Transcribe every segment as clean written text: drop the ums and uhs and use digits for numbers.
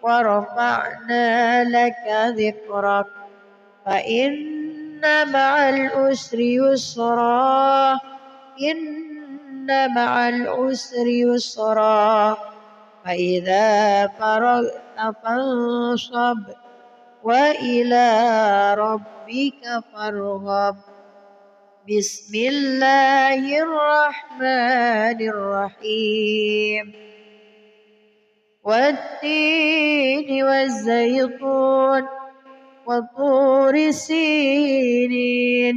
ورفعنا لك ذكرك فإن مع العسر يسرا إن مع العسر يسرا فإذا فرغت فانصب وإلى ربك فارغب. بسم الله الرحمن الرحيم. والتين والزيتون وطور سينين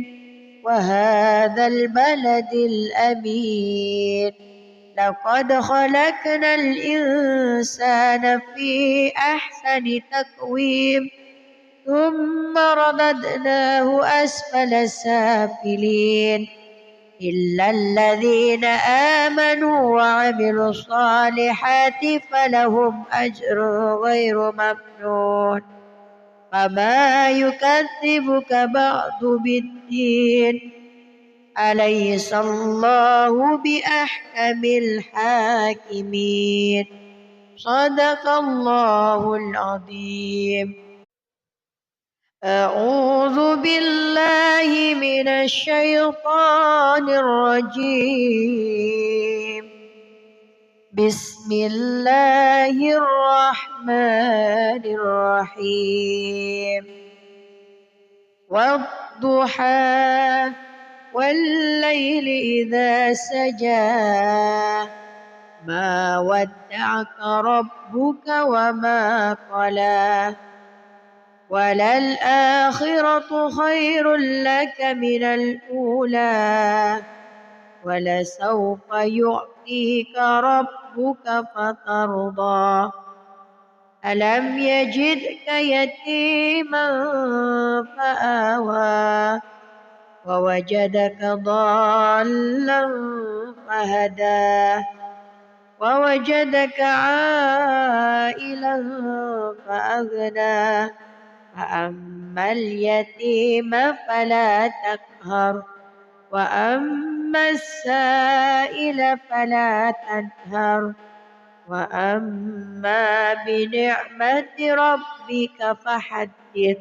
وهذا البلد الأمين لقد خلقنا الإنسان في أحسن تقويم ثم رددناه أسفل سافلين إلا الذين آمنوا وعملوا الصالحات فلهم أجر غير ممنون. فما يكذبك بعد بالدين أليس الله بأحكم الحاكمين. صدق الله العظيم. أعوذ بالله من الشيطان الرجيم. بسم الله الرحمن الرحيم. والضحى والليل إذا سجى ما ودعك ربك وما قلى وللآخرة خير لك من الأولى ولسوف يعطيك ربك فترضى. ألم يجدك يتيما فآوى ووجدك ضالا فهدى ووجدك عائلا فأغنى فأما اليتيم فلا تقهر وأما السائل فلا تنهر وأما بنعمة ربك فحدث.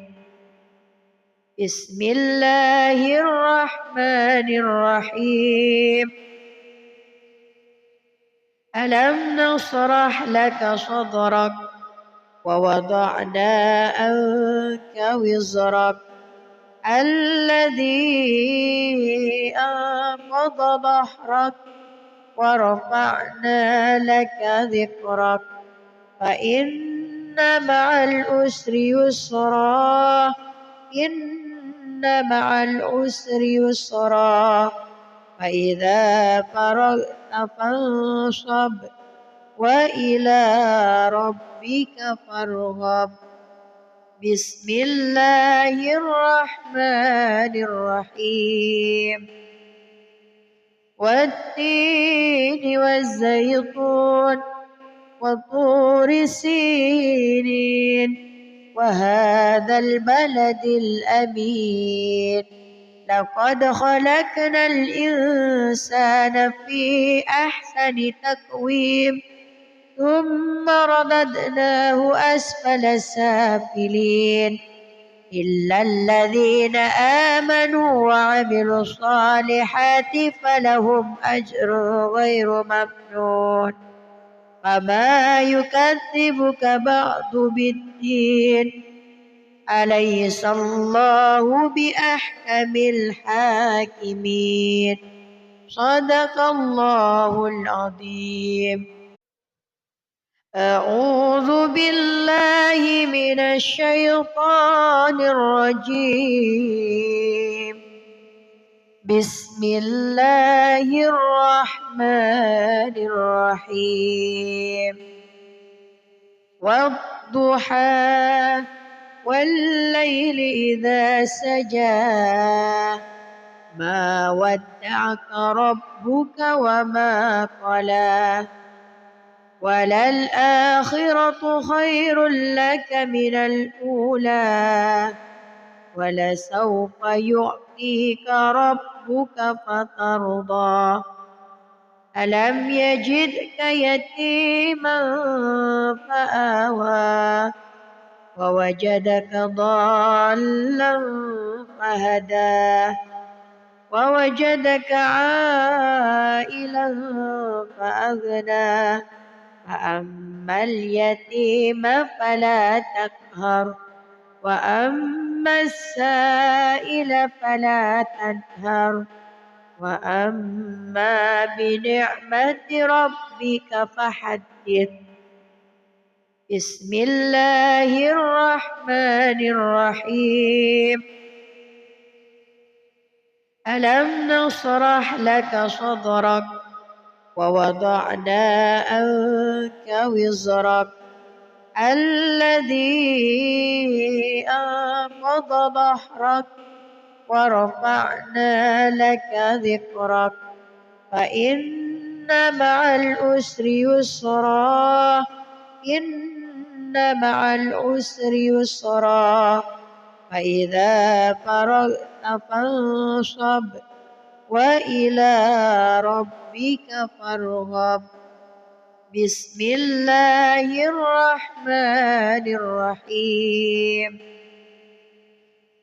بسم الله الرحمن الرحيم. ألم نشرح لك صدرك ووضعنا عنك وزرك الذي أنقض ظهرك ورفعنا لك ذكرك فإن مع العسر يسرا إن مع العسر يسرا فإذا فرغت فانصب وإلى ربك فارغب. بسم الله الرحمن الرحيم. والتين والزيتون وطور سينين وهذا البلد الأمين لقد خلقنا الإنسان في أحسن تقويم ثم رددناه أسفل سافلين إلا الذين آمنوا وعملوا الصالحات فلهم أجر غير ممنون. فما يكذبك بعد بالدين أليس الله بأحكم الحاكمين. صدق الله العظيم. أعوذ بالله من الشيطان الرجيم. بسم الله الرحمن الرحيم. والضحى والليل إذا سجى ما ودعك ربك وما قلى وللآخرة خير لك من الأولى ولسوف يعطيك ربك فترضى. ألم يجدك يتيما فآوى ووجدك ضالا فهدى ووجدك عائلا فأغنى فأما اليتيم فلا تقهر وأما السائل فلا تنهر وأما بنعمة ربك فحدث. بسم الله الرحمن الرحيم. ألم نشرح لك صدرك ووضعنا عنك وزرك الذي أنقض ظهرك ورفعنا لك ذكرك فإن مع العسر يسرا إن مع العسر يسرا فإذا فرغت فانصب وإلى ربك فارغب. بسم الله الرحمن الرحيم.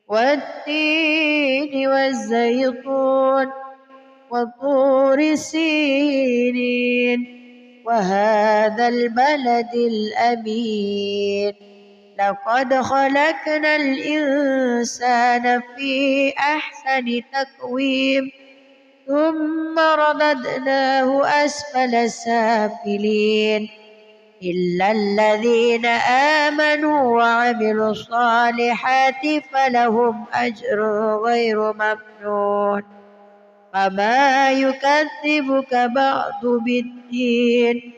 والتين والزيتون وطور سينين وهذا البلد الأمين لقد خلقنا الإنسان في أحسن تقويم ثم رددناه أسفل سافلين إلا الذين آمنوا وعملوا الصالحات فلهم أجر غير ممنون فما يكذبك بعد بالدين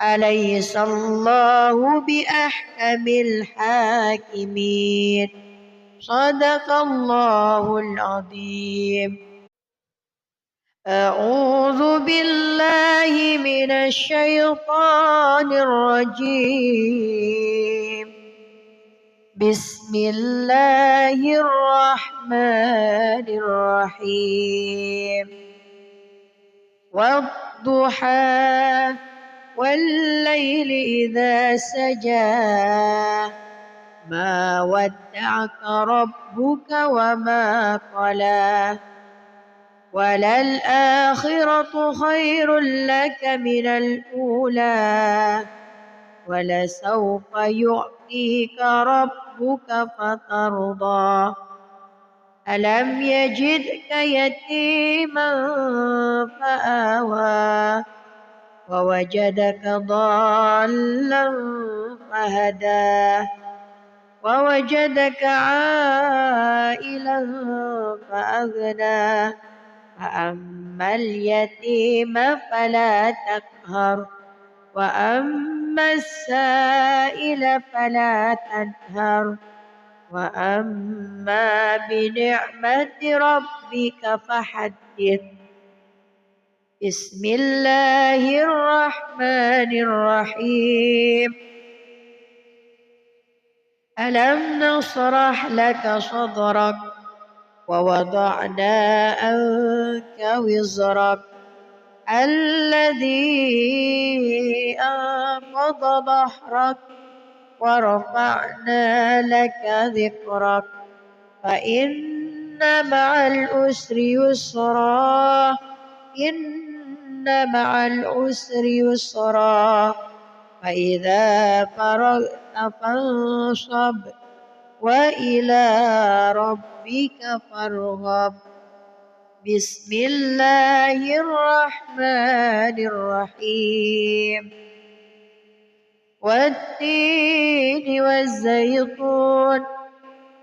أليس الله بأحكم الحاكمين. صدق الله العظيم. أعوذ بالله من الشيطان الرجيم. بسم الله الرحمن الرحيم. والضحى والليل إذا سجى ما ودعك ربك وما قلى وللآخرة خير لك من الأولى ولسوف يعطيك ربك فترضى ألم يجدك يتيما فآوى ووجدك ضالا فهدى ووجدك عائلا فأغنى فأما اليتيم فلا تقهر وأما السائل فلا تنهر وأما بنعمة ربك فحدث. بسم الله الرحمن الرحيم. ألم نشرح لك صدرك ووضعنا عنك وزرك الذي أنقض ظهرك ورفعنا لك ذكرك فإن مع العسر يسرا إن مع العسر يسرا فإذا فرغت فانصب وإلى ربك فارغب. بسم الله الرحمن الرحيم. والتين والزيتون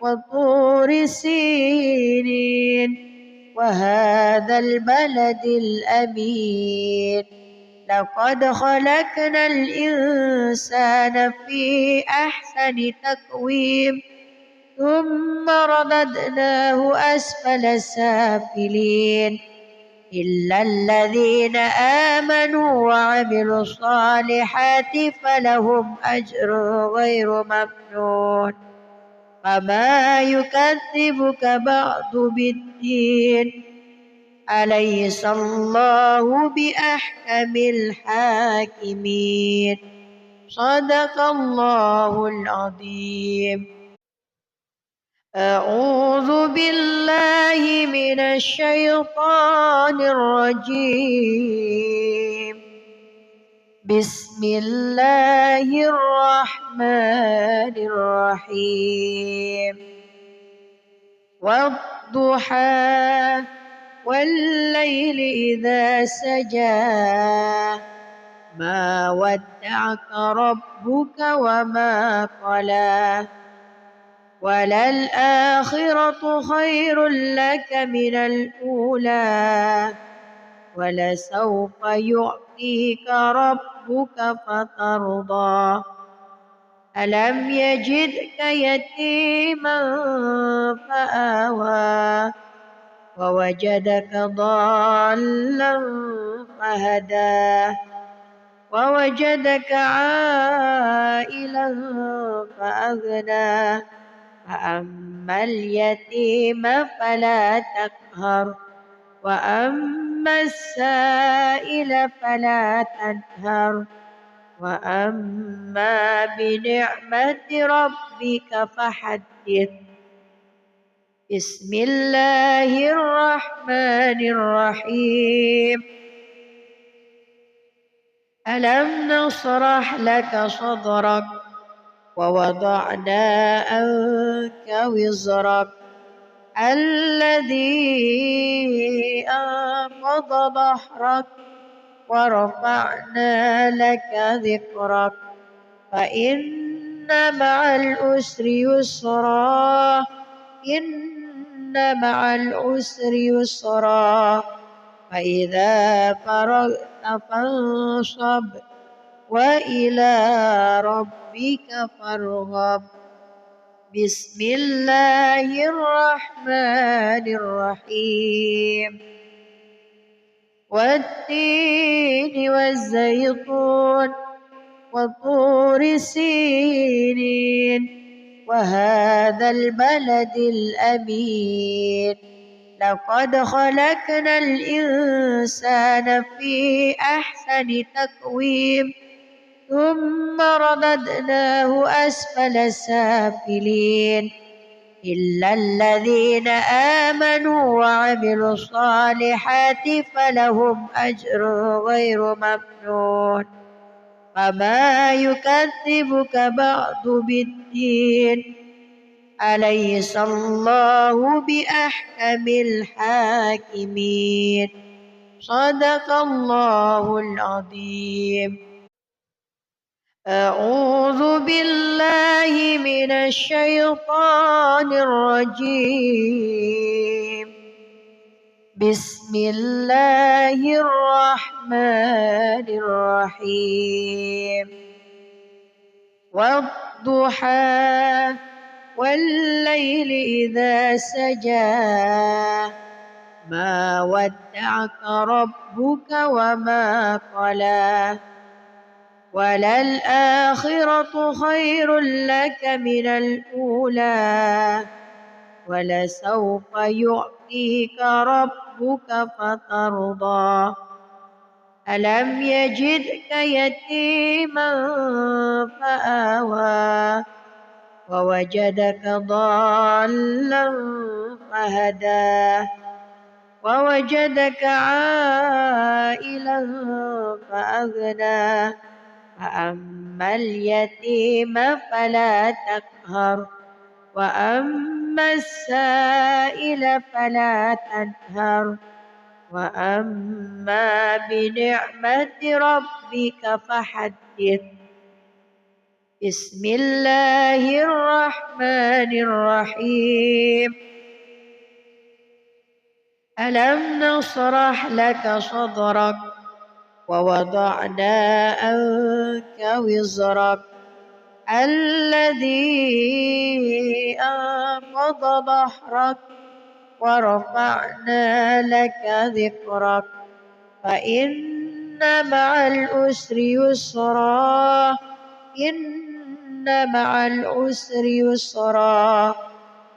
وطور سينين وهذا البلد الأمين لقد خلقنا الإنسان في أحسن تقويم ثم رددناه أسفل سافلين إلا الذين آمنوا وعملوا الصالحات فلهم أجر غير ممنون فما يكذبك بعد بالدين أليس الله بأحكم الحاكمين. صدق الله العظيم. أعوذ بالله من الشيطان الرجيم. بسم الله الرحمن الرحيم. والضحى والليل إذا سجى ما ودعك ربك وما قلى وللآخرة خير لك من الأولى ولسوف يعطيك ربك فترضى ألم يجدك يتيما فآوى ووجدك ضالا فهدى ووجدك عائلا فأغنى فأما اليتيم فلا تقهر وأما السائل فلا تنهر وأما بنعمة ربك فحدث. بسم الله الرحمن الرحيم. ألم نشرح لك صدرك ووضعنا عنك وزرك الذي أنقض ظهرك ورفعنا لك ذكرك فإن مع العسر يسرا إن مع العسر يسرا فإذا فرغت فانصب وإلى ربك فارغب. بسم الله الرحمن الرحيم. والتين والزيتون وطور سينين وهذا البلد الأمين لقد خلقنا الإنسان في أحسن تقويم ثم رددناه أسفل سافلين إلا الذين آمنوا وعملوا الصالحات فلهم أجر غير ممنون فما يكذبك بعد بالدين أليس الله بأحكم الحاكمين. صدق الله العظيم. أعوذ بالله من الشيطان الرجيم. بسم الله الرحمن الرحيم. والضحى والليل إذا سجى ما ودعك ربك وما قلى وللآخرة خير لك من الأولى ولسوف يعطيك ربك فترضى ألم يجدك يتيما فآوى ووجدك ضالا فهدى ووجدك عائلا فأغنى فأما اليتيم فلا تقهر وأما السائل فلا تنهر وأما بنعمة ربك فحدث. بسم الله الرحمن الرحيم. ألم نشرح لك صدرك ووضعنا عنك وزرك الذي أنقض ظهرك ورفعنا لك ذكرك فإن مع العسر يسرا إن مع العسر يسرا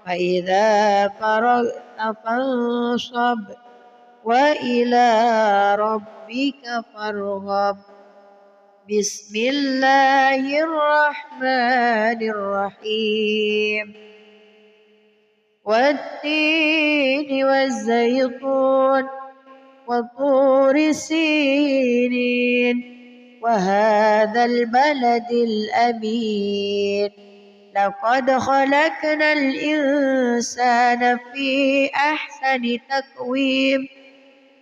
فإذا فرغت فانصب وإلى ربك فارغب. بسم الله الرحمن الرحيم. والتين والزيتون وطور سينين وهذا البلد الأمين لقد خلقنا الإنسان في أحسن تقويم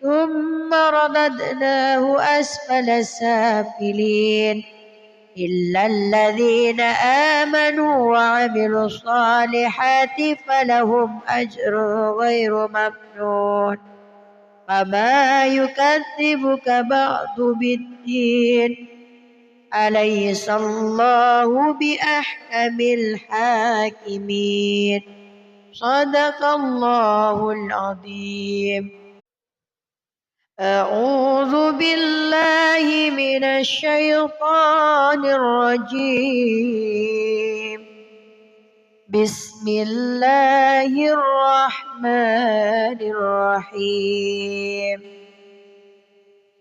ثم رددناه أسفل سافلين إلا الذين آمنوا وعملوا الصالحات فلهم أجر غير ممنون. فما يكذبك بعد بالدين أليس الله بأحكم الحاكمين. صدق الله العظيم. أعوذ بالله من الشيطان الرجيم. بسم الله الرحمن الرحيم.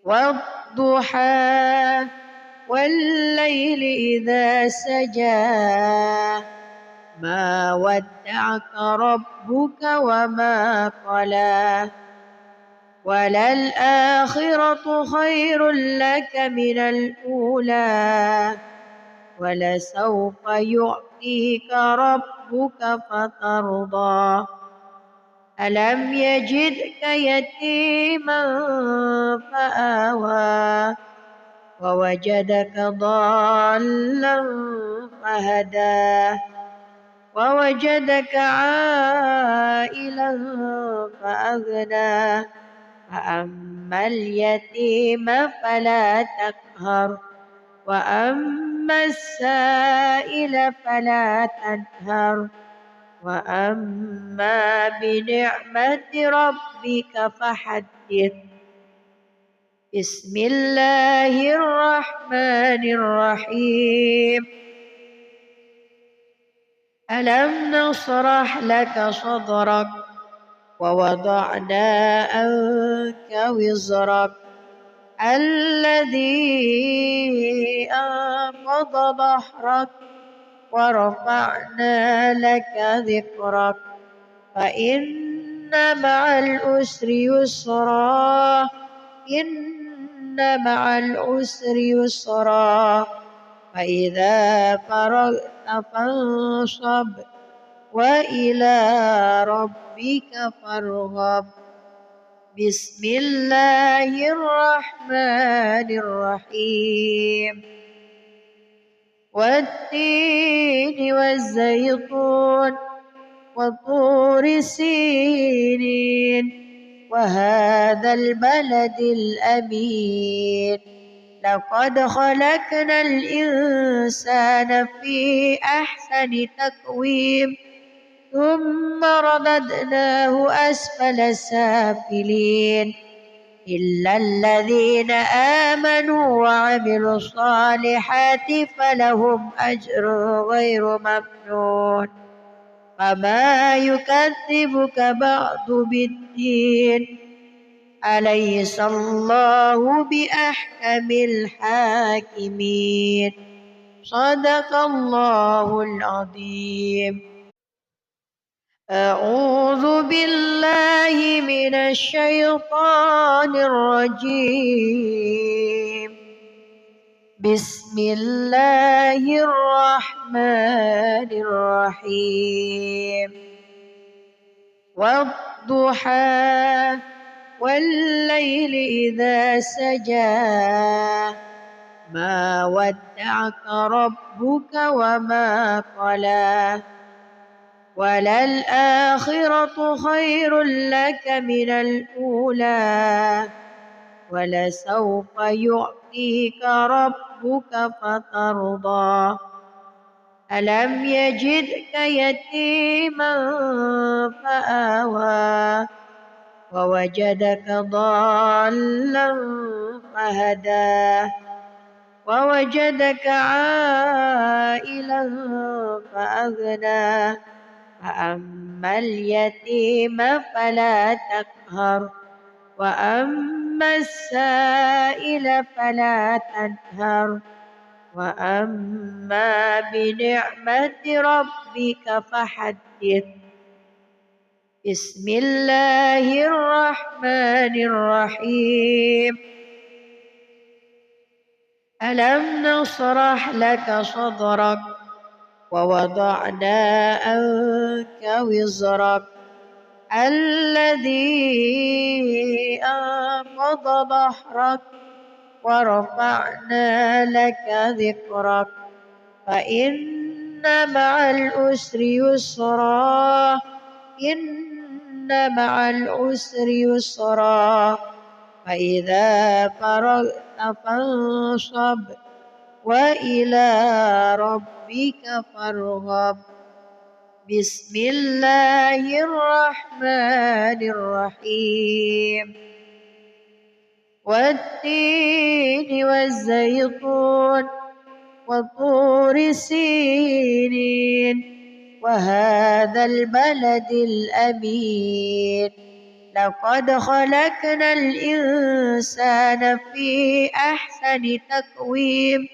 والضحى والليل إذا سجى ما ودعك ربك وما قلى وللآخرة خير لك من الأولى ولسوف يعطيك ربك فترضى. ألم يجدك يتيما فآوى ووجدك ضالا فهدى ووجدك عائلا فأغنى فأما اليتيم فلا تقهر وأما السائل فلا تنهر وأما بنعمة ربك فحدث. بسم الله الرحمن الرحيم. ألم نشرح لك صدرك ووضعنا عنك وزرك الذي أنقض ظهرك ورفعنا لك ذكرك فإن مع العسر يسرا إن مع العسر يسرا فإذا فرغت فانصب وإلى ربك فارغب. بسم الله الرحمن الرحيم. والتين والزيتون وطور سينين وهذا البلد الأمين لقد خلقنا الإنسان في أحسن تقويم ثم رددناه أسفل سافلين إلا الذين آمنوا وعملوا الصالحات فلهم أجر غير ممنون. فما يكذبك بعد بالدين أليس الله بأحكم الحاكمين. صدق الله العظيم. أعوذ بالله من الشيطان الرجيم. بسم الله الرحمن الرحيم. والضحى والليل إذا سجى ما ودعك ربك وما قلى وللآخرة خير لك من الأولى ولسوف يعطيك ربك فترضى. ألم يجدك يتيما فآوى ووجدك ضالا فهدى ووجدك عائلا فأغنى فأما اليتيم فلا تقهر وأما السائل فلا تنهر وأما بنعمة ربك فحدث. بسم الله الرحمن الرحيم. ألم نشرح لك صدرك ووضعنا عنك وزرك الذي أنقض ظهرك ورفعنا لك ذكرك فإن مع العسر يسرا إن مع العسر يسرا فإذا فرغت فانصب وإلى ربك فارغب. بسم الله الرحمن الرحيم. والتين والزيتون وطور سينين وهذا البلد الأمين لقد خلقنا الإنسان في أحسن تقويم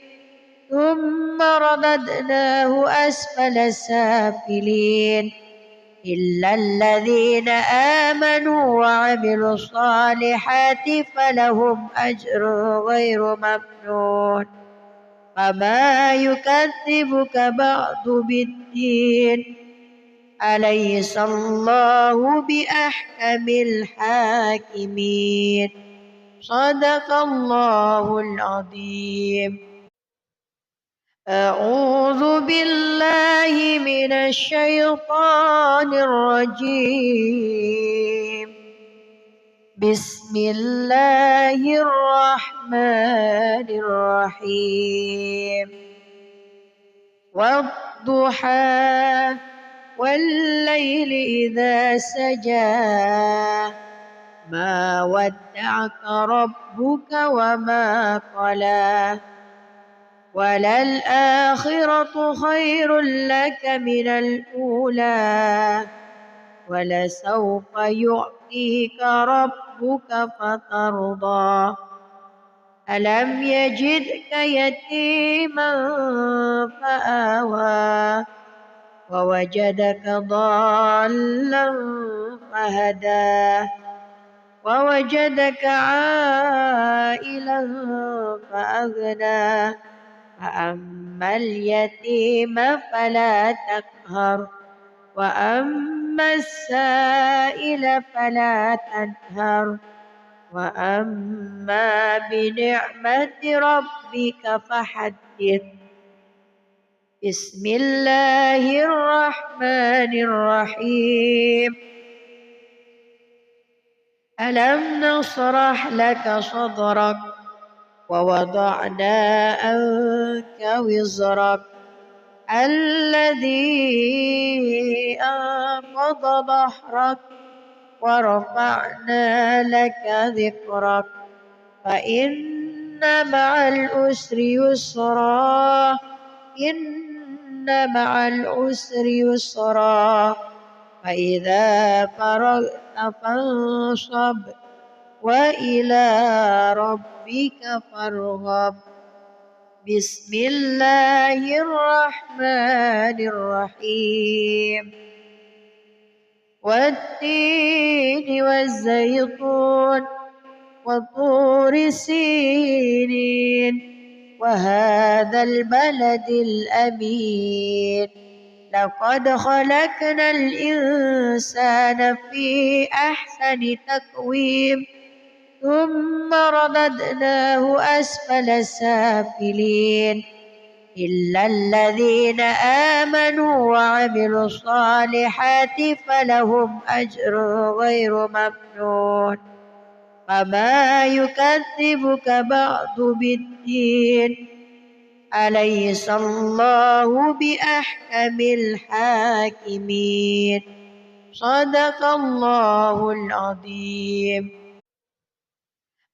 ثم رددناه أسفل سافلين إلا الذين آمنوا وعملوا الصالحات فلهم أجر غير ممنون. فما يكذبك بعد بالدين أليس الله بأحكم الحاكمين. صدق الله العظيم. أعوذ بالله من الشيطان الرجيم. بسم الله الرحمن الرحيم. والضحى والليل إذا سجى ما ودعك ربك وما قلى وللآخرة خير لك من الأولى ولسوف يعطيك ربك فترضى. ألم يجدك يتيما فآوى ووجدك ضالا فهدى ووجدك عائلا فأغنى فأما اليتيم فلا تقهر وأما السائل فلا تنهر وأما بنعمة ربك فحدث. بسم الله الرحمن الرحيم. ألم نشرح لك صدرك ووضعنا عنك وزرك الذي أنقض ظهرك ورفعنا لك ذكرك فإن مع العسر يسرا إن مع العسر يسرا فإذا فرغت فانصب وإلى ربك فارغب. بسم الله الرحمن الرحيم. والتين والزيتون وطور سينين وهذا البلد الأمين لقد خلقنا الإنسان في أحسن تقويم ثم رددناه أسفل سافلين إلا الذين آمنوا وعملوا الصالحات فلهم أجر غير ممنون. فما يكذبك بعد بالدين أليس الله بأحكم الحاكمين. صدق الله العظيم.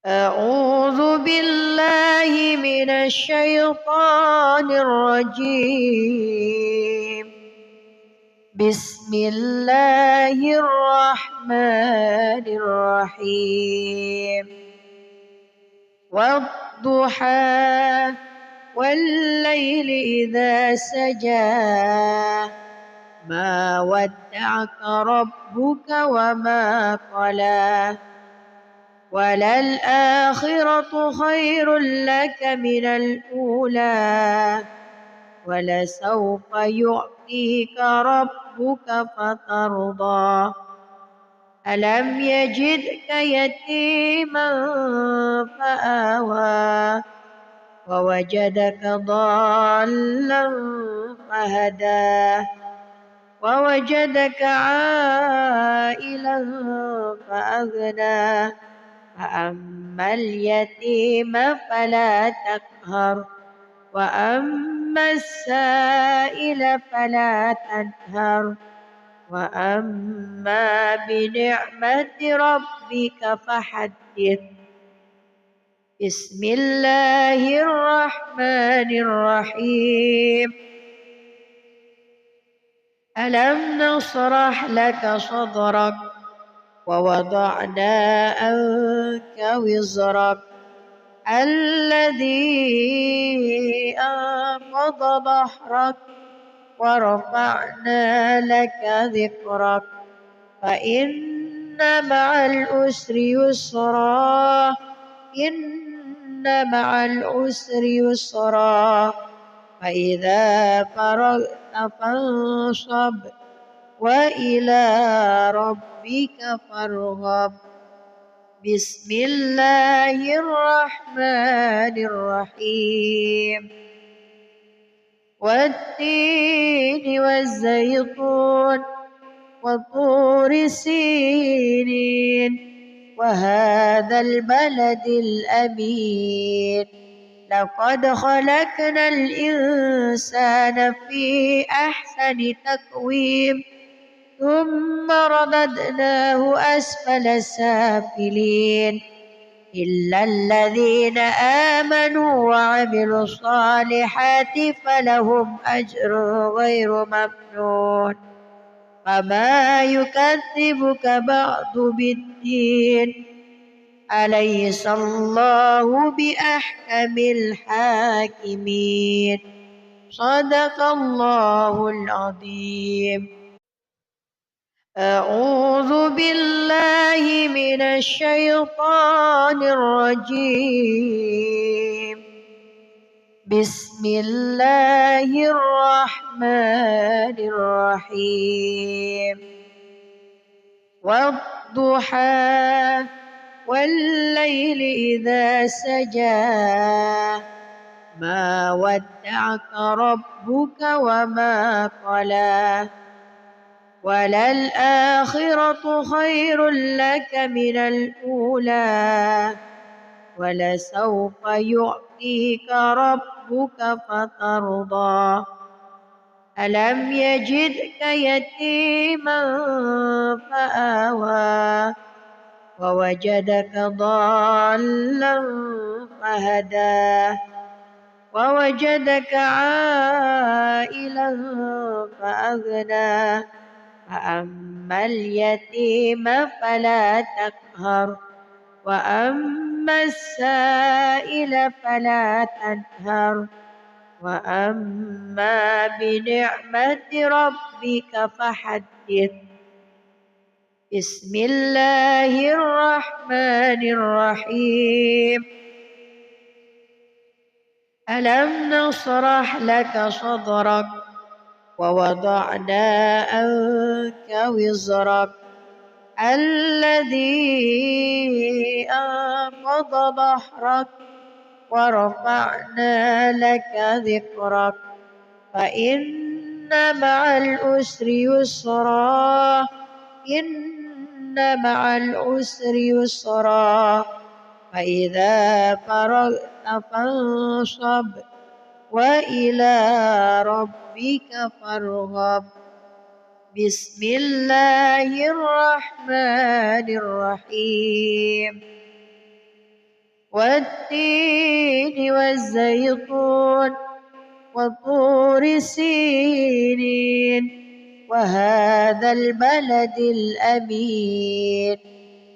أعوذ بالله من الشيطان الرجيم. بسم الله الرحمن الرحيم والضحى والليل إذا سجى ما ودعك ربك وما قلى وللآخرة خير لك من الأولى ولسوف يعطيك ربك فترضى ألم يجدك يتيما فآوى ووجدك ضالا فهدى ووجدك عائلا فأغنى فأما اليتيم فلا تقهر وأما السائل فلا تنهر وأما بنعمة ربك فحدث بسم الله الرحمن الرحيم ألم نشرح لك صدرك ووضعنا عنك وزرك الذي أنقض ظهرك ورفعنا لك ذكرك فإن مع العسر يسرا إن مع العسر يسرا فإذا فرغت فانصب وإلى ربك فارغب بسم الله الرحمن الرحيم والتين والزيتون وطور سينين وهذا البلد الأمين لقد خلقنا الإنسان في أحسن تقويم ثم رددناه أسفل سافلين إلا الذين آمنوا وعملوا الصالحات فلهم أجر غير ممنون فما يكذبك بعد بالدين أليس الله بأحكم الحاكمين صدق الله العظيم أعوذ بالله من الشيطان الرجيم بسم الله الرحمن الرحيم والضحى والليل إذا سجى ما ودعك ربك وما قلى وللآخرة خير لك من الأولى ولسوف يعطيك ربك فترضى ألم يجدك يتيما فآوى ووجدك ضالا فهدى ووجدك عائلا فأغنى فأما اليتيم فلا تقهر وأما السائل فلا تنهر وأما بنعمة ربك فحدث بسم الله الرحمن الرحيم ألم نشرح لك صدرك ووضعنا عنك وزرك الذي أنقض ظهرك ورفعنا لك ذكرك فإن مع العسر يسرا إن مع العسر يسرا فإذا فرغت فانصب وإلى ربك فارغب بسم الله الرحمن الرحيم والتين والزيتون وطور سينين وهذا البلد الأمين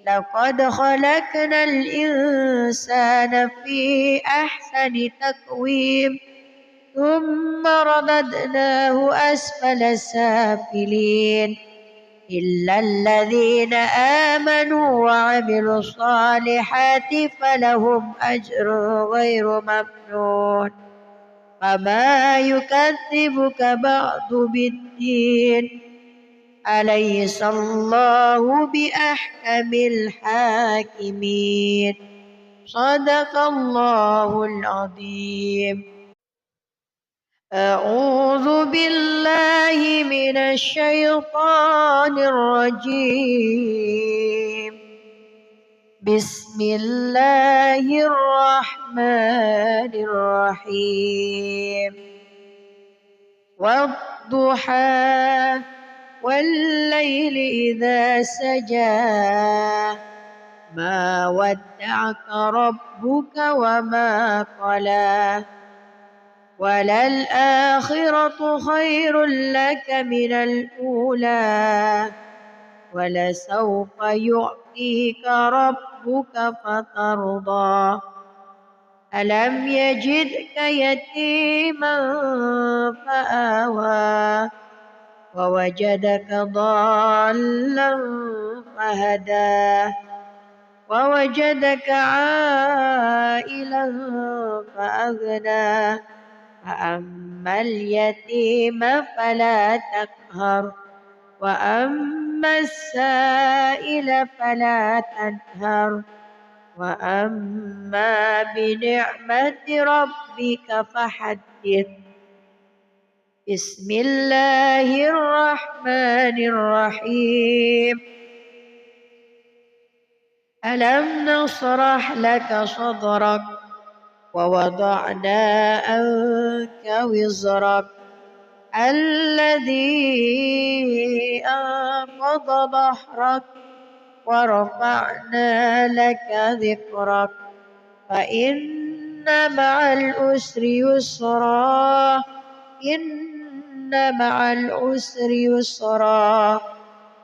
لقد خلقنا الإنسان في أحسن تقويم ثم رددناه أسفل سافلين إلا الذين آمنوا وعملوا الصالحات فلهم أجر غير ممنون فما يكذبك بعد بالدين أليس الله بأحكم الحاكمين صدق الله العظيم. أعوذ بالله من الشيطان الرجيم بسم الله الرحمن الرحيم والضحى والليل إذا سجى ما ودعك ربك وما قلى وللآخرة خير لك من الأولى ولسوف يعطيك ربك فترضى ألم يجدك يتيما فآوى ووجدك ضالا فهدى ووجدك عائلا فأغنى فأما اليتيم فلا تقهر وأما السائل فلا تنهر وأما بنعمة ربك فحدث. بسم الله الرحمن الرحيم ألم نشرح لك صدرك ووضعنا عنك وزرك الذي أنقض ظهرك ورفعنا لك ذكرك فإن مع العسر يسرا إن مع العسر يسرا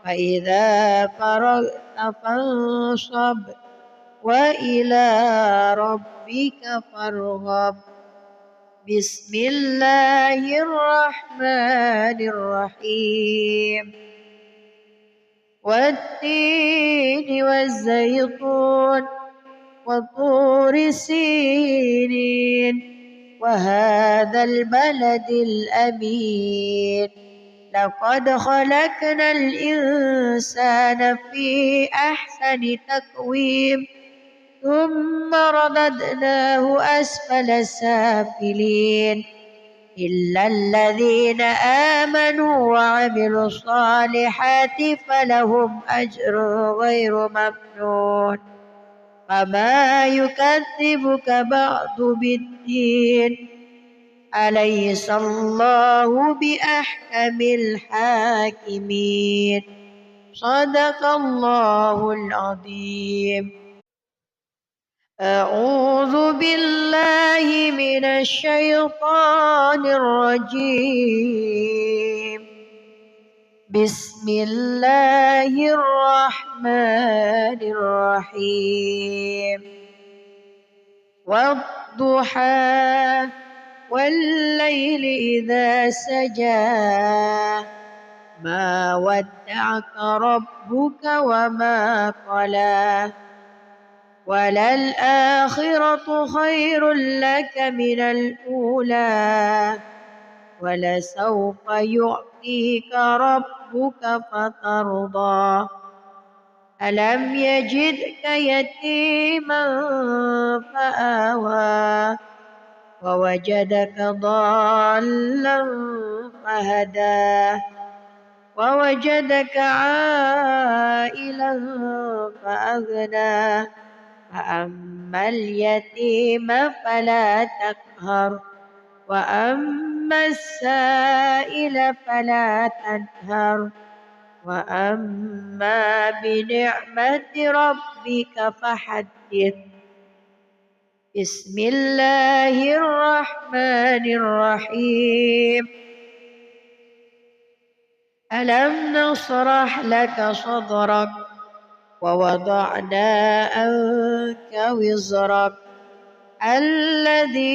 فإذا فرغت فانصب وإلى ربك فارغب. بسم الله الرحمن الرحيم والتين والزيتون وطور سينين وهذا البلد الأمين لقد خلقنا الإنسان في أحسن تقويم ثم رددناه أسفل سافلين إلا الذين آمنوا وعملوا الصالحات فلهم أجر غير ممنون فما يكذبك بعد بالدين أليس الله بأحكم الحاكمين صدق الله العظيم. أعوذ بالله من الشيطان الرجيم بسم الله الرحمن الرحيم والضحى والليل إذا سجى ما ودعك ربك وما قلى وللآخرة خير لك من الأولى ولسوف يعطيك ربك فترضى ألم يجدك يتيما فآوى ووجدك ضالا فهدى ووجدك عائلا فأغنى فأما اليتيم فلا تقهر وأما السائل فلا تنهر وأما بنعمة ربك فحدث. بسم الله الرحمن الرحيم ألم نشرح لك صدرك ووضعنا عنك وزرك الذي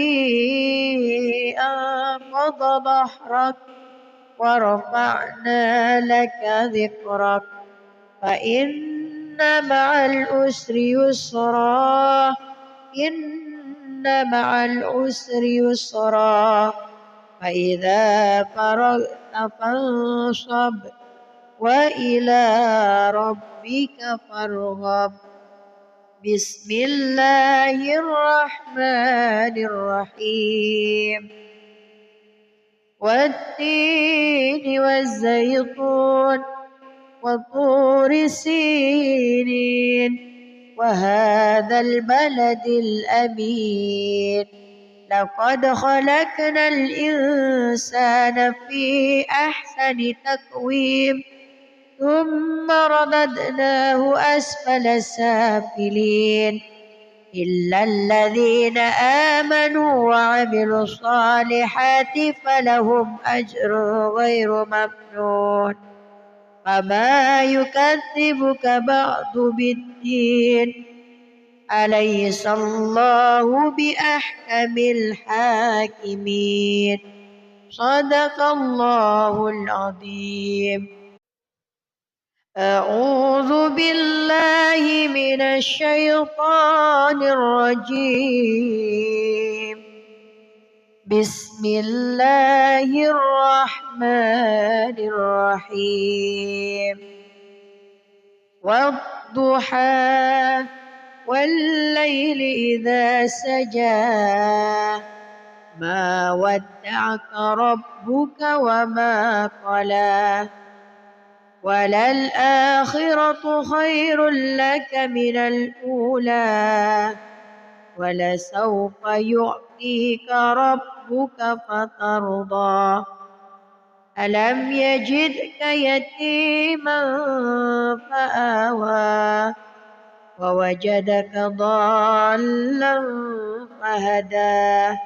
أنقض ظهرك ورفعنا لك ذكرك فإن مع العسر يسرا إن مع العسر يسرا فإذا فرغت فانصب وإلى ربك فارغب. بسم الله الرحمن الرحيم. والتين والزيتون وطور سينين وهذا البلد الأمين لقد خلقنا الإنسان في أحسن تقويم ثم رددناه أسفل سافلين إلا الذين آمنوا وعملوا الصالحات فلهم أجر غير ممنون. فما يكذبك بعد بالدين أليس الله بأحكم الحاكمين. صدق الله العظيم. أعوذ بالله من الشيطان الرجيم. بسم الله الرحمن الرحيم. والضحى والليل إذا سجى ما ودعك ربك وما قلى وللآخرة خير لك من الأولى ولسوف يعطيك ربك فترضى. ألم يجدك يتيما فآوى ووجدك ضالا فهدى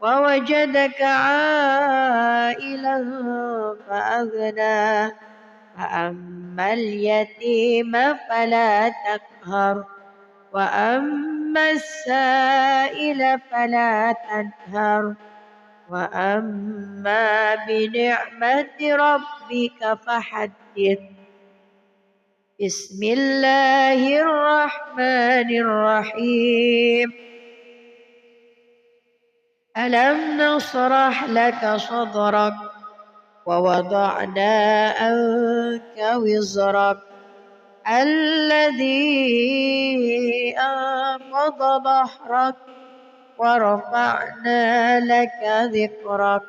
ووجدك عائلا فأغنى فأما اليتيم فلا تقهر وأما السائل فلا تنهر وأما بنعمة ربك فحدث. بسم الله الرحمن الرحيم. ألم نشرح لك صدرك ووضعنا عنك وزرك الذي أنقض ظهرك ورفعنا لك ذكرك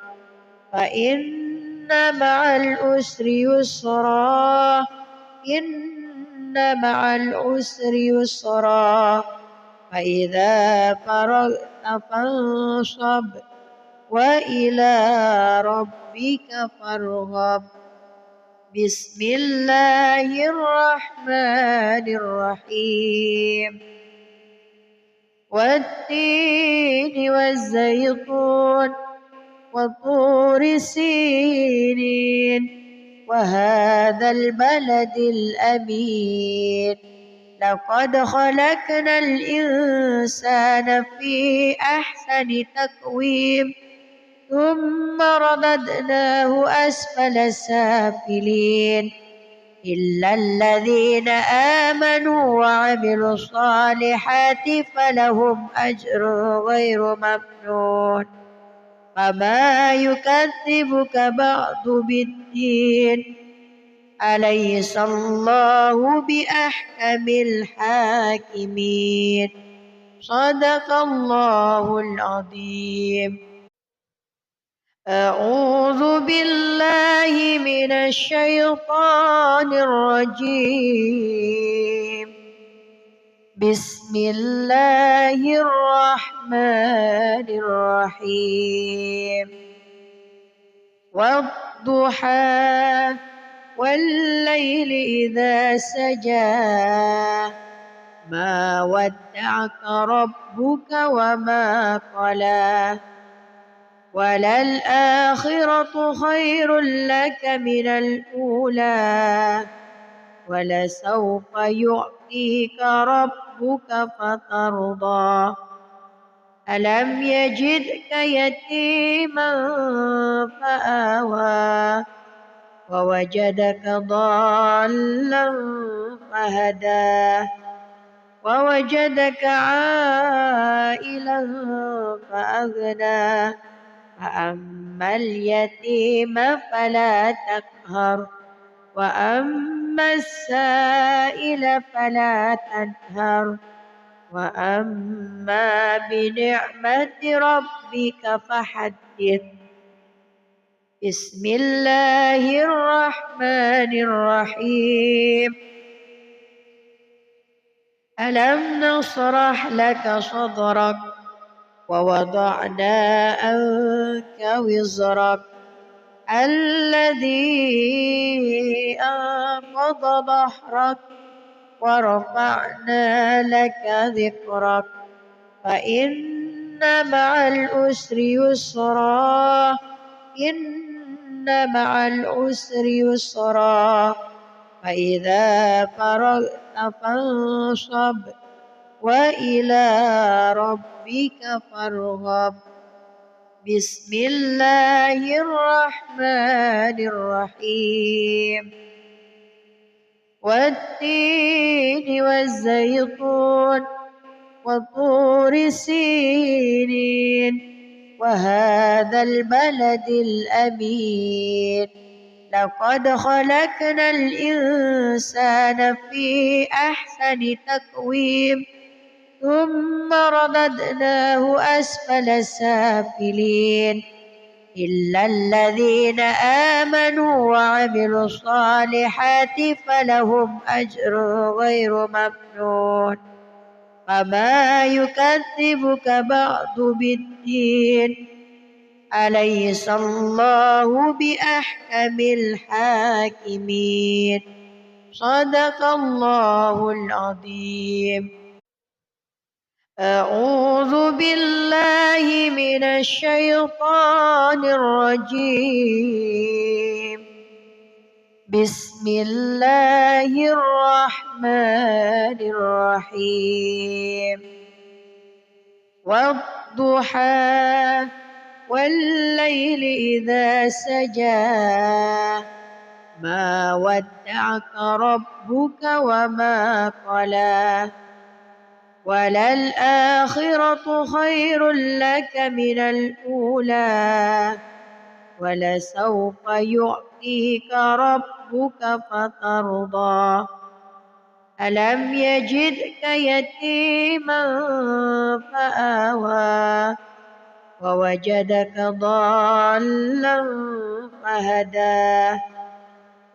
فإن مع العسر يسرا إن مع العسر يسرا فإذا فرغت فانصب وإلى ربك فارغب. بسم الله الرحمن الرحيم. والتين والزيتون وطور سينين وهذا البلد الأمين لقد خلقنا الإنسان في أحسن تقويم ثم رددناه أسفل سافلين إلا الذين آمنوا وعملوا الصالحات فلهم أجر غير ممنون. فما يكذبك بعد بالدين أليس الله بأحكم الحاكمين. صدق الله العظيم. أعوذ بالله من الشيطان الرجيم. بسم الله الرحمن الرحيم. والضحى والليل إذا سجى ما ودعك ربك وما قلى وللآخرة خير لك من الأولى ولسوف يعطيك ربك فترضى ألم يجدك يتيما فآوى ووجدك ضالا فهدى ووجدك عائلا فأغنى فأما اليتيم فلا تقهر وأما السائل فلا تنهر وأما بنعمة ربك فحدث بسم الله الرحمن الرحيم ألم نشرح لك صدرك ووضعنا عنك وزرك الذي أنقض ظهرك ورفعنا لك ذكرك فإن مع العسر يسرا إن مع العسر يسرا فإذا فرغت فانصب وإلى ربك فارغب بسم الله الرحمن الرحيم والتين والزيتون وطور سينين وهذا البلد الأمين لقد خلقنا الإنسان في أحسن تقويم ثم رددناه أسفل سافلين إلا الذين آمنوا وعملوا الصالحات فلهم أجر غير ممنون فما يكذبك بعد بالدين أليس الله بأحكم الحاكمين صدق الله العظيم أعوذ بالله من الشيطان الرجيم بسم الله الرحمن الرحيم والضحى والليل إذا سجى ما ودعك ربك وما قلى وللآخرة خير لك من الأولى ولسوف يعطيك ربك فترضى ألم يجدك يتيما فآوى ووجدك ضالا فهدى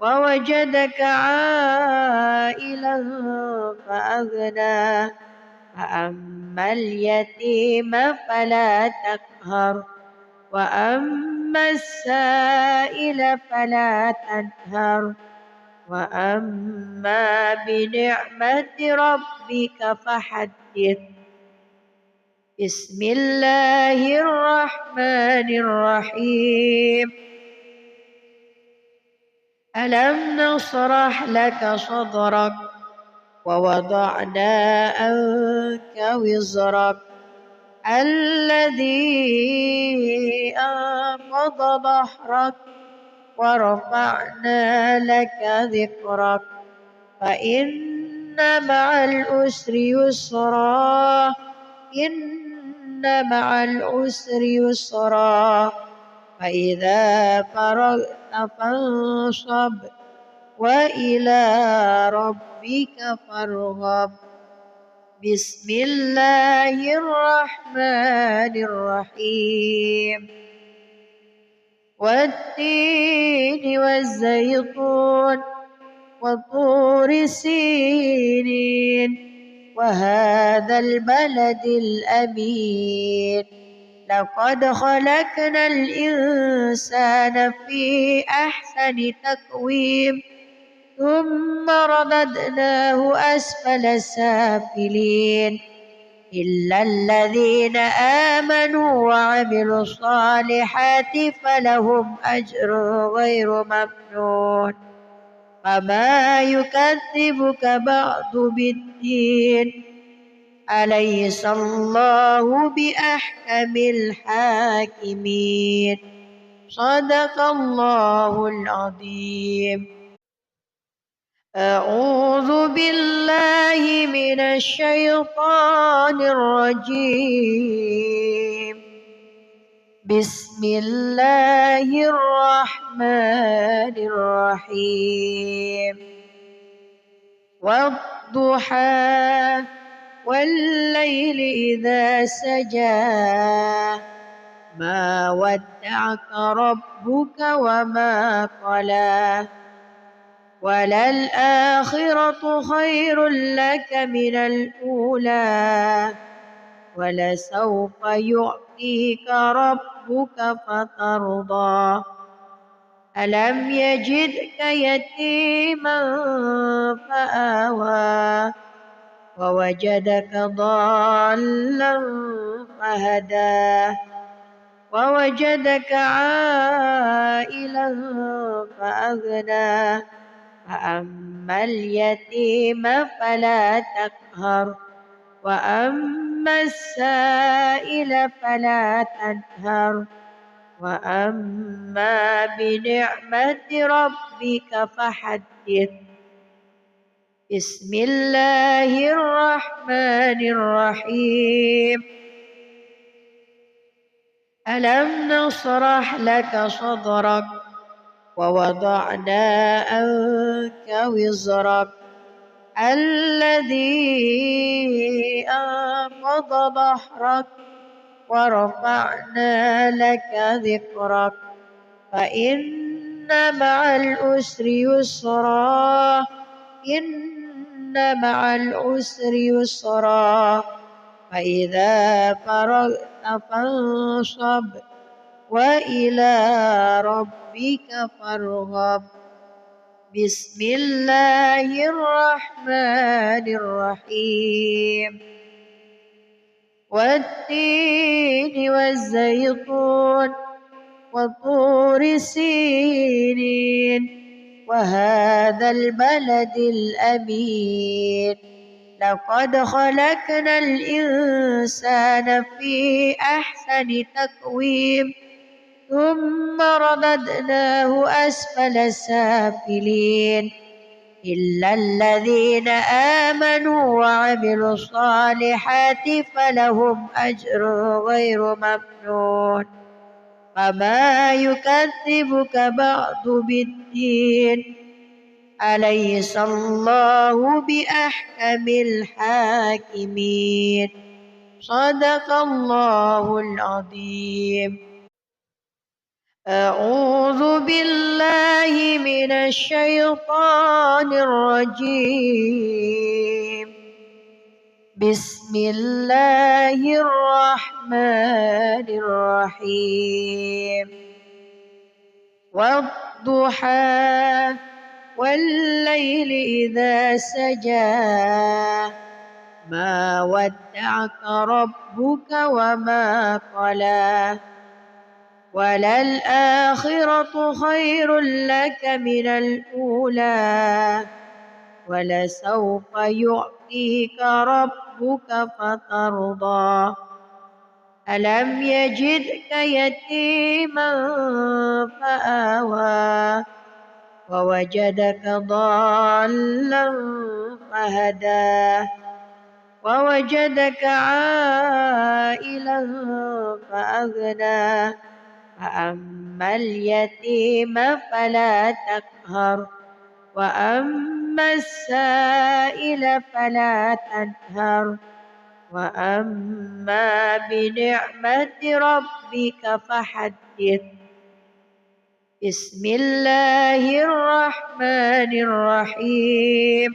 ووجدك عائلا فأغنى فأما اليتيم فلا تقهر وأما السائل فلا تنهر وأما بنعمة ربك فحدث بسم الله الرحمن الرحيم ألم نشرح لك صدرك ووضعنا عنك وزرك الذي أنقض ظهرك ورفعنا لك ذكرك فإن مع العسر يسرا إن مع العسر يسرا فإذا فرغت فانصب وإلى ربك فارغب بسم الله الرحمن الرحيم والتين والزيتون وطور سينين وهذا البلد الأمين لقد خلقنا الإنسان في أحسن تقويم ثم رددناه أسفل سافلين إلا الذين آمنوا وعملوا الصالحات فلهم أجر غير ممنون وما يكذبك بعد بالدين أليس الله بأحكم الحاكمين صدق الله العظيم. أعوذ بالله من الشيطان الرجيم. بسم الله الرحمن الرحيم. والضحى والليل إذا سجى ما ودعك ربك وما قلى وللآخرة خير لك من الأولى ولسوف يعطيك ربك فترضى ألم يجدك يتيما فآوى ووجدك ضالا فهدى ووجدك عائلا فأغنى فأما اليتيم فلا تقهر وأما السائل فلا تنهر وأما بنعمة ربك فحدث. بسم الله الرحمن الرحيم. ألم نشرح لك صدرك ووضعنا عنك وزرك الذي أنقض ظهرك ورفعنا لك ذكرك فإن مع العسر يسرا إن مع العسر يسرا فإذا فرغت فانصب وإلى ربك فارغب. بسم الله الرحمن الرحيم. والتين والزيتون وطور سينين وهذا البلد الأمين لقد خلقنا الإنسان في أحسن تقويم ثم رددناه أسفل سافلين إلا الذين آمنوا وعملوا الصالحات فلهم أجر غير ممنون وما يكذبك بعد بالدين أليس الله بأحكم الحاكمين صدق الله العظيم. أعوذ بالله من الشيطان الرجيم. بسم الله الرحمن الرحيم. والضحى والليل إذا سجى ما ودعك ربك وما قلى وللآخرة خير لك من الأولى ولسوف يعطيك ربك فترضى ألم يجدك يتيما فآوى ووجدك ضالا فهدى ووجدك عائلا فأغنى فأما اليتيم فلا تقهر وأما السائل فلا تنهر وأما بنعمة ربك فحدث. بسم الله الرحمن الرحيم.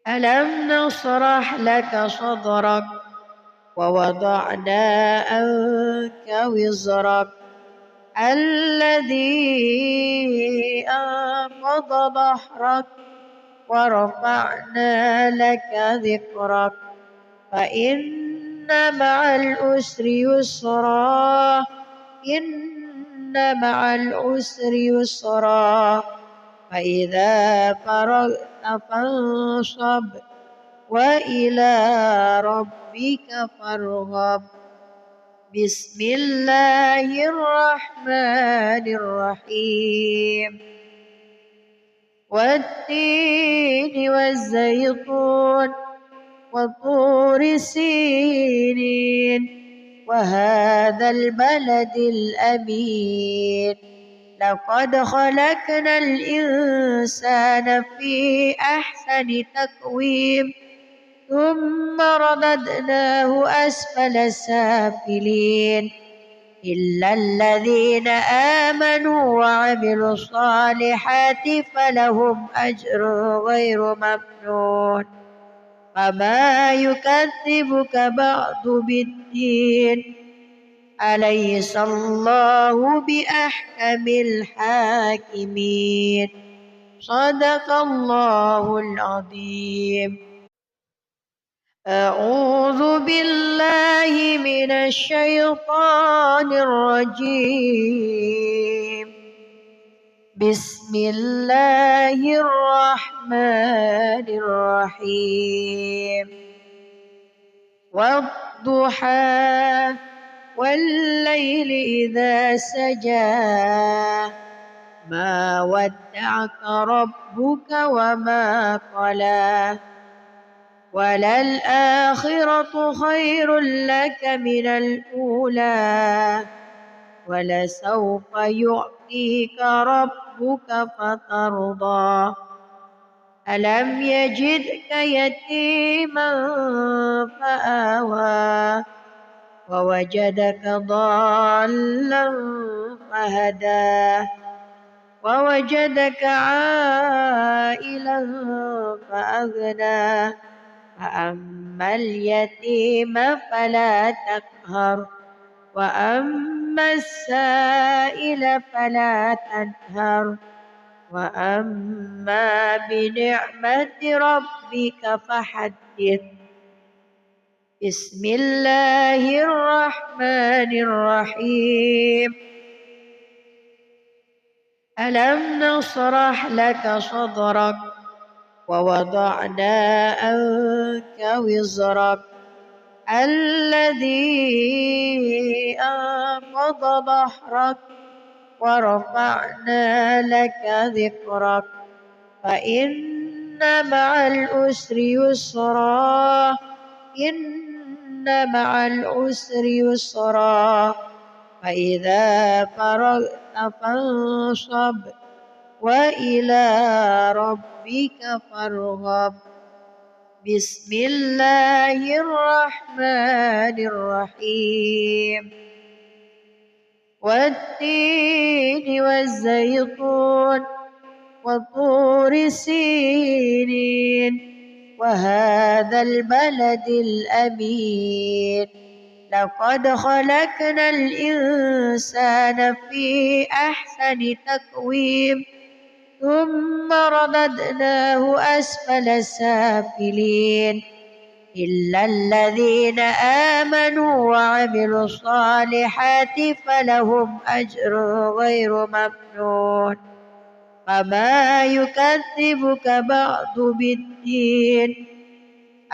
ألم نشرح لك صدرك ووضعنا عنك وزرك الذي أنقض ظهرك ورفعنا لك ذكرك فإن مع العسر يسرا إن مع العسر يسرا فإذا فرغت فانصب وإلى ربك فارغب بسم الله الرحمن الرحيم والتين والزيتون وطور سينين وهذا البلد الأمين لقد خلقنا الإنسان في أحسن تقويم ثم رددناه أسفل سافلين إلا الذين آمنوا وعملوا الصالحات فلهم أجر غير ممنون فما يكذبك بعد بالدين أليس الله بأحكم الحاكمين صدق الله العظيم أعوذ بالله من الشيطان الرجيم بسم الله الرحمن الرحيم والضحى والليل إذا سجى ما ودعك ربك وما قلى وللآخرة خير لك من الأولى ولسوف يعطيك ربك فترضى ألم يجدك يتيما فآوى ووجدك ضالا فهدى ووجدك عائلا فأغنى فأما اليتيم فلا تقهر وأما السائل فلا تنهر وأما بنعمة ربك فحدث بسم الله الرحمن الرحيم ألم نشرح لك صدرك ووضعنا عنك وزرك الذي أنقض ظهرك ورفعنا لك ذكرك فإن مع العسر يسرا إن مع العسر يسرا فإذا فرغت فانصب وإلى ربك فارغب بسم الله الرحمن الرحيم والتين والزيتون وطور سينين وهذا البلد الأمين لقد خلقنا الإنسان في أحسن تقويم ثم رددناه أسفل سافلين إلا الذين آمنوا وعملوا الصالحات فلهم أجر غير ممنون فما يكذبك بعد بالدين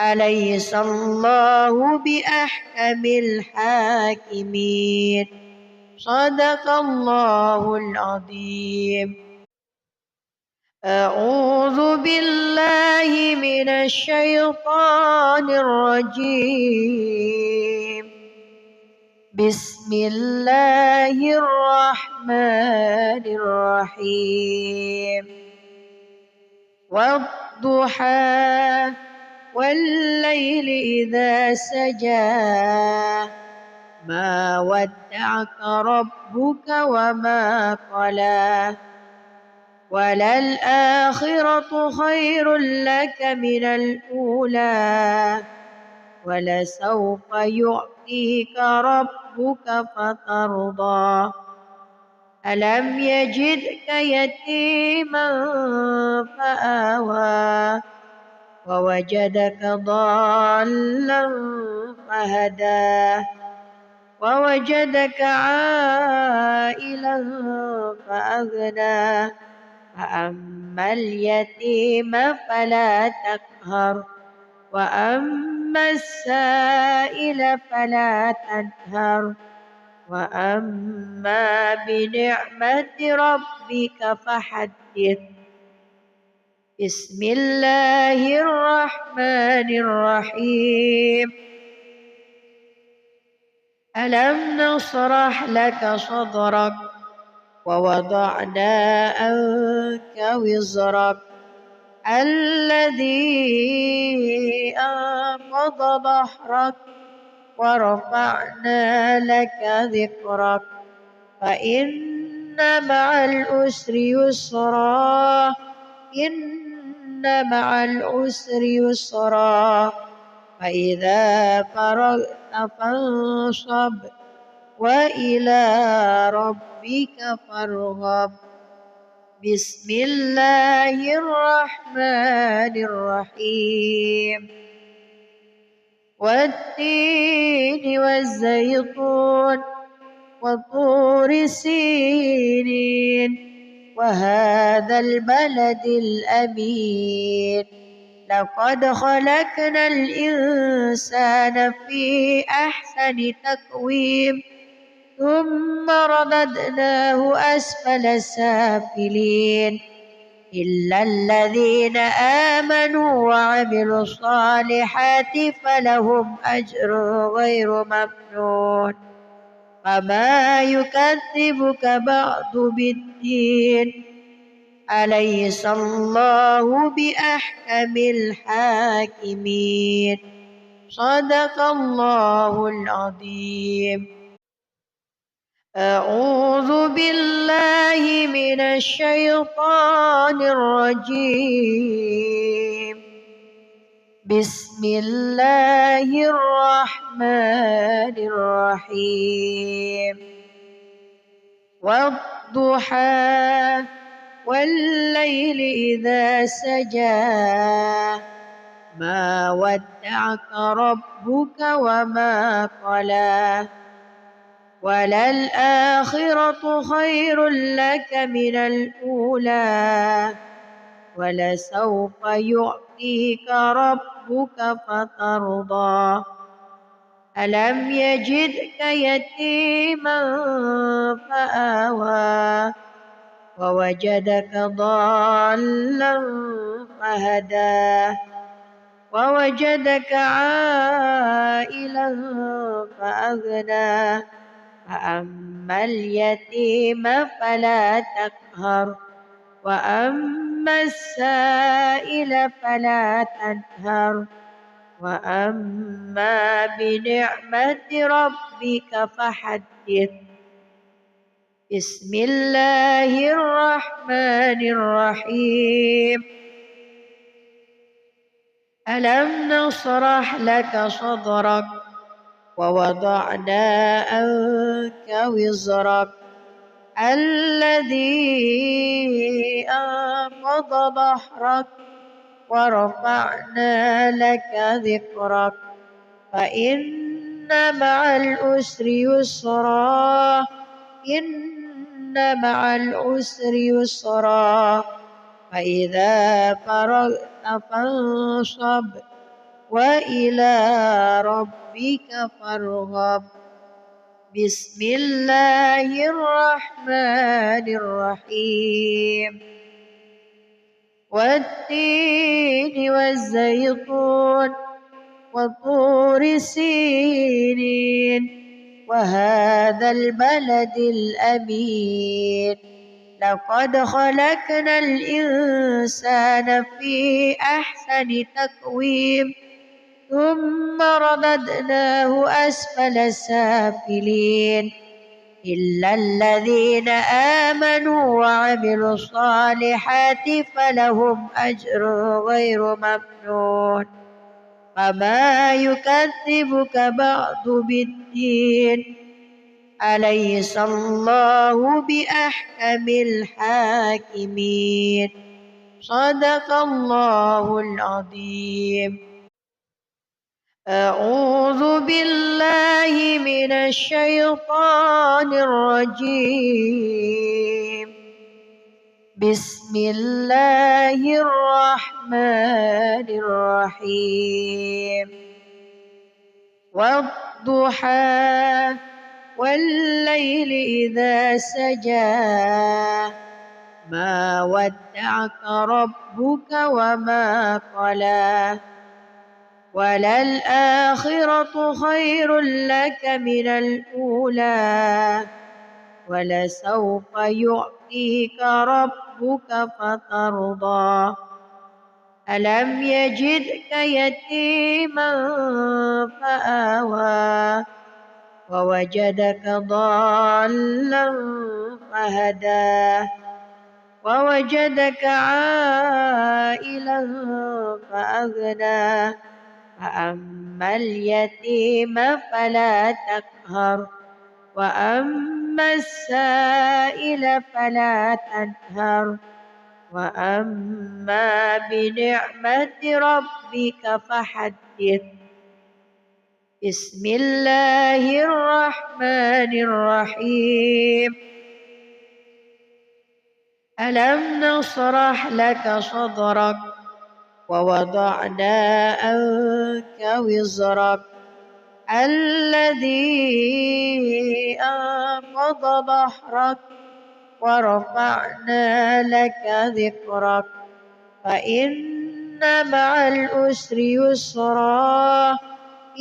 أليس الله بأحكم الحاكمين صدق الله العظيم أعوذ بالله من الشيطان الرجيم بسم الله الرحمن الرحيم والضحى والليل إذا سجى ما ودعك ربك وما قلى وللآخرة خير لك من الأولى ولسوف يعطيك ربك فترضى ألم يجدك يتيما فآوى ووجدك ضالا فهدى ووجدك عائلا فأغنى فأما اليتيم فلا تقهر وأما السائل فلا تنهر وأما بنعمة ربك فحدث. بسم الله الرحمن الرحيم. ألم نشرح لك صدرك ووضعنا عنك وزرك الذي أنقض ظهرك ورفعنا لك ذكرك فإن مع العسر يسرا إن مع العسر يسرا فإذا فرغت فانصب وإلى ربك فارغب. بسم الله الرحمن الرحيم. والتين والزيتون وطور سينين وهذا البلد الأمين لقد خلقنا الإنسان في أحسن تقويم ثم رددناه أسفل سافلين إلا الذين آمنوا وعملوا الصالحات فلهم أجر غير ممنون فما يكذبك بعد بالدين أليس الله بأحكم الحاكمين. صدق الله العظيم. أعوذ بالله من الشيطان الرجيم. بسم الله الرحمن الرحيم. والضحى والليل إذا سجى ما ودعك ربك وما قلى وللآخرة خير لك من الأولى ولسوف يعطيك ربك فترضى. ألم يجدك يتيما فآوى ووجدك ضالا فهدى ووجدك عائلا فأغنى فأما اليتيم فلا تقهر وأما السائل فلا تنهر وأما بنعمة ربك فحدث. بسم الله الرحمن الرحيم. ألم نشرح لك صدرك ووضعنا عنك وزرك الذي أنقض ظهرك ورفعنا لك ذكرك فإن مع العسر يسرا إن مع العسر يسرا فإذا فرغت فانصب وإلى ربك فارغب. بسم الله الرحمن الرحيم. والتين والزيتون وطور سينين وهذا البلد الأمين لقد خلقنا الإنسان في أحسن تقويم ثم رددناه أسفل سافلين إلا الذين آمنوا وعملوا الصالحات فلهم أجر غير ممنون فما يكذبك بعد بالدين أليس الله بأحكم الحاكمين. صدق الله العظيم. أعوذ بالله من الشيطان الرجيم. بسم الله الرحمن الرحيم. والضحى والليل إذا سجى ما ودعك ربك وما قلى وللآخرة خير لك من الأولى ولسوف يعطيك ربك فترضى ألم يجدك يتيما فآوى ووجدك ضالا فهدى ووجدك عائلا فأغنى فأما اليتيم فلا تقهر وأما السائل فلا تنهر وأما بنعمة ربك فحدث. بسم الله الرحمن الرحيم. ألم نشرح لك صدرك ووضعنا عنك وزرك الذي أنقض ظهرك ورفعنا لك ذكرك فإن مع العسر يسرا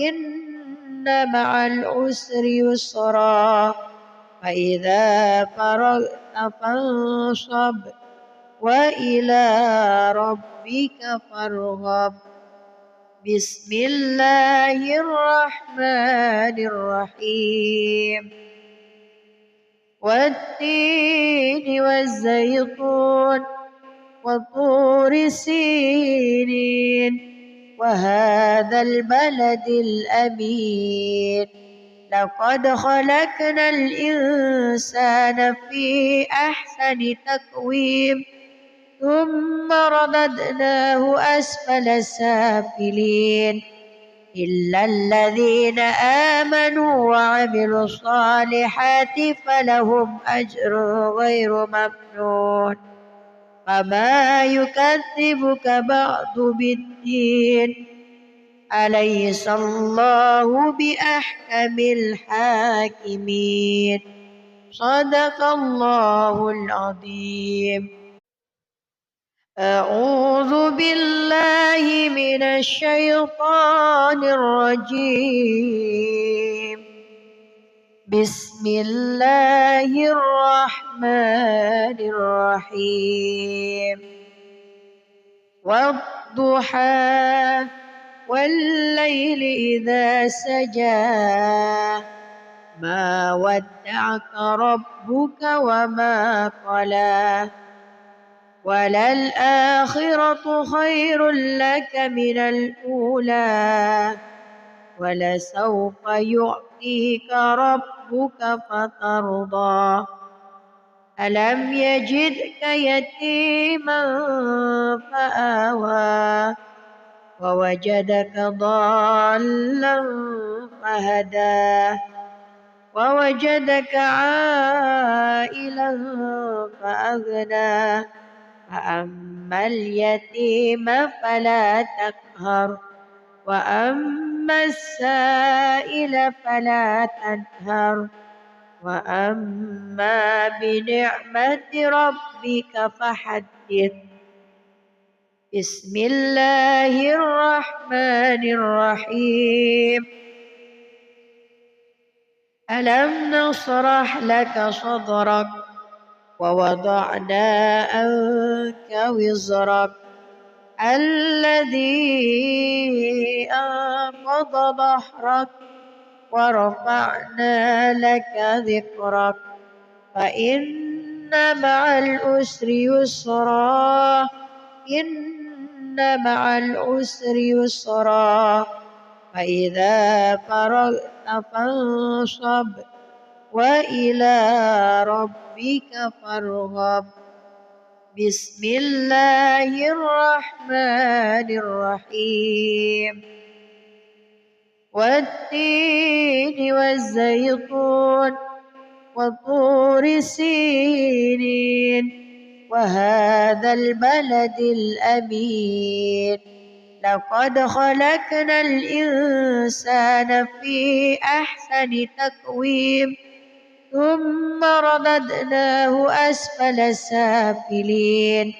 إن مع العسر يسرا فإذا فرغت فانصب وإلى ربك فارغب. بسم الله الرحمن الرحيم. والتين والزيتون وطور سينين وهذا البلد الأمين لقد خلقنا الإنسان في أحسن تقويم ثم رددناه أسفل سافلين إلا الذين آمنوا وعملوا الصالحات فلهم أجر غير ممنون فما يكذبك بعد بالدين أليس الله بأحكم الحاكمين. صدق الله العظيم. أعوذ بالله من الشيطان الرجيم. بسم الله الرحمن الرحيم. والضحى والليل إذا سجى ما ودعك ربك وما قلى وللآخرة خير لك من الأولى ولسوف يعطيك ربك فترضى ألم يجدك يتيما فآوى ووجدك ضالا فهدى ووجدك عائلا فأغنى فأما اليتيم فلا تقهر وأما السائل فلا تنهر وأما بنعمة ربك فحدث. بسم الله الرحمن الرحيم. ألم نشرح لك صدرك ووضعنا عنك وزرك الذي أنقض ظهرك ورفعنا لك ذكرك فإن مع العسر يسرا إن مع العسر يسرا فإذا فرغت فانصب وإلى ربك فارغب. بسم الله الرحمن الرحيم. والتين والزيتون وطور سينين وهذا البلد الأمين. لقد خلقنا الإنسان في أحسن تقويم ثم رددناه أسفل سافلين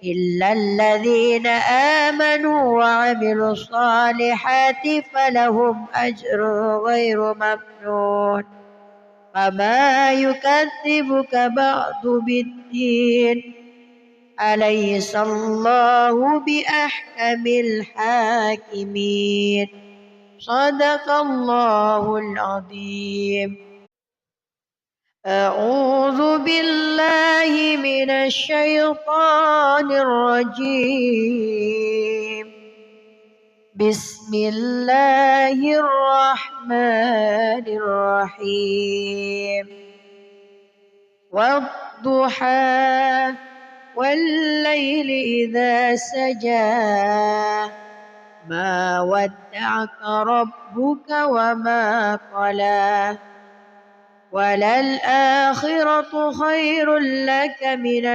إلا الذين آمنوا وعملوا الصالحات فلهم أجر غير ممنون. فما يكذبك بعد بالدين أليس الله بأحكم الحاكمين. صدق الله العظيم. أعوذ بالله من الشيطان الرجيم. بسم الله الرحمن الرحيم. والضحى والليل إذا سجى ما ودعك ربك وما قلى وللآخرة خير لك من